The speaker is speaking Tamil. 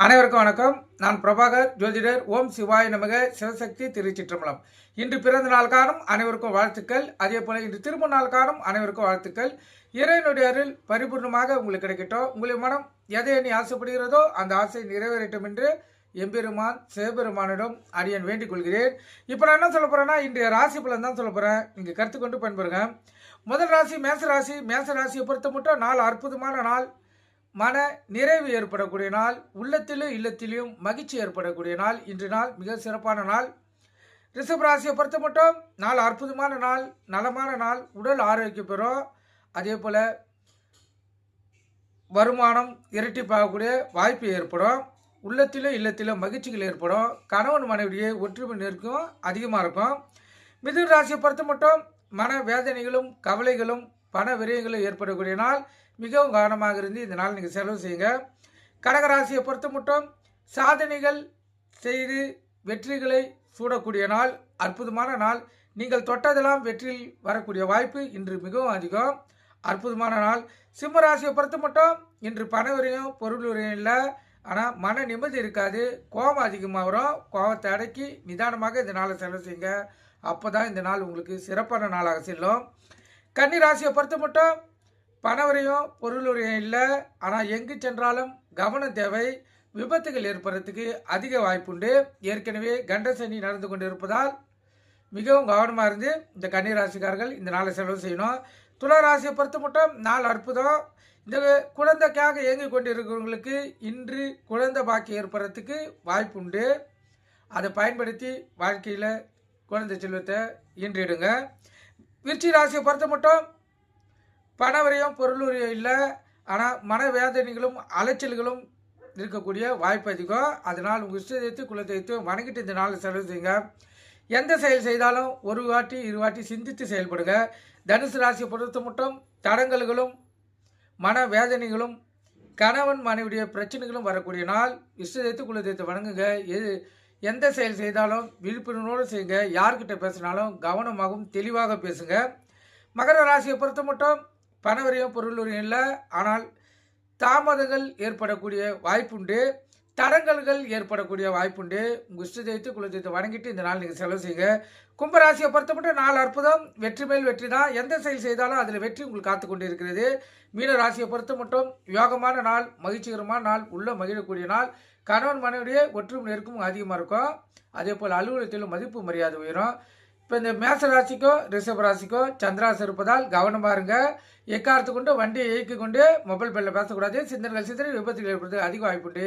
அனைவருக்கும் வணக்கம். நான் பிரபாகர் ஜோதிடர். ஓம் சிவாய நமக. சிவசக்தி திருச்சிற்றம்பலம். இன்று பிறந்த நாள் காணும் அனைவருக்கும் வாழ்த்துக்கள். அதே போல இன்று திருமண நாள் காணும் அனைவருக்கும் வாழ்த்துக்கள். இறைவனுடைய அருள் பரிபூர்ணமாக உங்களுக்கு கிடைக்கட்டும். உங்களுடைய மனம் எதை எண்ணி ஆசைப்படுகிறதோ அந்த ஆசை நிறைவேறட்டும் என்று எம்பெருமான் சிவபெருமானிடம் அடியன் வேண்டிக் கொள்கிறேன். இப்போ நான் என்ன சொல்ல போறேன்னா, இன்றைய ராசி பலன் தான் சொல்ல போறேன். நீங்க கருத்து கொண்டு பயன்பெறுங்க. முதல் ராசி மேச ராசி. மேச ராசியை பொறுத்த மட்டும் நாள் அற்புதமான நாள். மன நிறைவு ஏற்படக்கூடிய நாள். உள்ளத்திலும் இல்லத்திலும் மகிழ்ச்சி ஏற்படக்கூடிய நாள். இன்று நாள் மிக சிறப்பான நாள். ரிஷப ராசியை பொறுத்த மட்டும் நாள் அற்புதமான நாள், நலமான நாள். உடல் ஆரோக்கியம் பெறும். அதே போல் வருமானம் இரட்டிப்பாகக்கூடிய வாய்ப்பு ஏற்படும். உள்ளத்திலும் இல்லத்திலும் மகிழ்ச்சிகள் ஏற்படும். கணவன் மனைவியை ஒற்றுமை நெருக்கம் அதிகமாக இருக்கும். மிதுன ராசியை பொறுத்த மட்டும் மன வேதனைகளும் கவலைகளும் பண விரயங்களும் ஏற்படக்கூடிய நாள். மிகவும் கவனமாக இருந்து இந்த நாள் நீங்கள் செலவு செய்யுங்க. கடகராசியை பொறுத்த மட்டும் சாதனைகள் செய்து வெற்றிகளை சூடக்கூடிய நாள், அற்புதமான நாள். நீங்கள் தொட்டதெல்லாம் வெற்றியில் வரக்கூடிய வாய்ப்பு இன்று மிகவும் அதிகம். அற்புதமான நாள். சிம்ம ராசியை பொறுத்த மட்டும் இன்று பண விரயம் பொருள் விரயம் இல்லை, ஆனால் மன நிம்மதி இருக்காது. கோபம் அதிகமாக வரும். கோபத்தை அடக்கி நிதானமாக இந்த நாளை செலவு செய்யுங்க. அப்போ தான் இந்த நாள் உங்களுக்கு சிறப்பான நாளாக செல்லும். கன்னி ராசியை பொறுத்த மட்டும் பணவரையும் பொருளுரையும் இல்லை, ஆனால் எங்கு சென்றாலும் கவனம் தேவை. விபத்துகள் ஏற்படுறதுக்கு அதிக வாய்ப்புண்டு. ஏற்கனவே கண்டசனி நடந்து கொண்டு இருப்பதால் மிகவும் கவனமாக இருந்து இந்த கன்னிராசிக்காரர்கள் இந்த நாளை செலவு செய்யணும். துலா ராசியை பொறுத்த மட்டும் நாள் அற்புதம். இந்த குழந்தைக்காக இயங்கி கொண்டு இருக்கிறவங்களுக்கு இன்று குழந்தை பாக்கி ஏற்படுறதுக்கு வாய்ப்புண்டு. அதை பயன்படுத்தி வாழ்க்கையில் குழந்தை செல்வத்தை ஈன்றிடுங்க. விருச்சிக ராசியை பொறுத்த மட்டும் பணவரையும் பொருளுரையும் இல்லை, ஆனால் மனவேதனைகளும் அலைச்சல்களும் இருக்கக்கூடிய வாய்ப்பு அதிகம். அதனால் உங்கள் இஷ்டத்தை குலத்தை வணங்கிட்டு இந்த நாள் செலவு செய்யுங்க. எந்த செயல் செய்தாலும் ஒரு வாட்டி இரு வாட்டி சிந்தித்து செயல்படுங்க. தனுசு ராசியை பொறுத்த மட்டும் தடங்கல்களும் மனவேதனைகளும் கணவன் மனைவிடைய பிரச்சனைகளும் வரக்கூடிய நாள். இஷ்டத்தை குலத்தை வணங்குங்க. எந்த செயல் செய்தாலும் விழிப்புணர்வோடு செய்யுங்க. யார்கிட்ட பேசினாலும் கவனமாகவும் தெளிவாக பேசுங்க. மகர ராசியை பொறுத்த மட்டும் பணவரையும் பொருளுரையும் இல்லை, ஆனால் தாமதங்கள் ஏற்படக்கூடிய வாய்ப்புண்டு. தடங்கல்கள் ஏற்படக்கூடிய வாய்ப்புண்டு. உங்கள் இஷ்டத்தை குலத்தை வணங்கிட்டு இந்த நாள் நீங்கள் செலவு செய்யுங்க. கும்பராசியை பொறுத்த மட்டும் நாள் அற்புதம். வெற்றி மேல் வெற்றி தான். எந்த செயல் செய்தாலும் அதில் வெற்றி உங்களுக்கு காத்து கொண்டு இருக்கிறது. மீன ராசியை பொறுத்த மட்டும் யோகமான நாள், மகிழ்ச்சிகரமான நாள், உள்ள மகிழக்கூடிய நாள். கணவன் மனைவிடைய ஒற்றுமை நெருக்கமும் அதிகமாக இருக்கும். அதே போல் அலுவலகத்திலும் மதிப்பு மரியாதை உயரும். இப்போ இந்த மேச ராசிக்கோ ரிஷப ராசிக்கோ சந்திராசம் இருப்பதால் கவனமாக இருங்க. எக்காரத்து கொண்டு வண்டியை இயக்கி கொண்டு மொபைல் பேரில் பேசக்கூடாது. சிந்தனைகள் சிந்தனை விபத்துகள் ஏற்படுறது அதிக வாய்ப்புண்டு.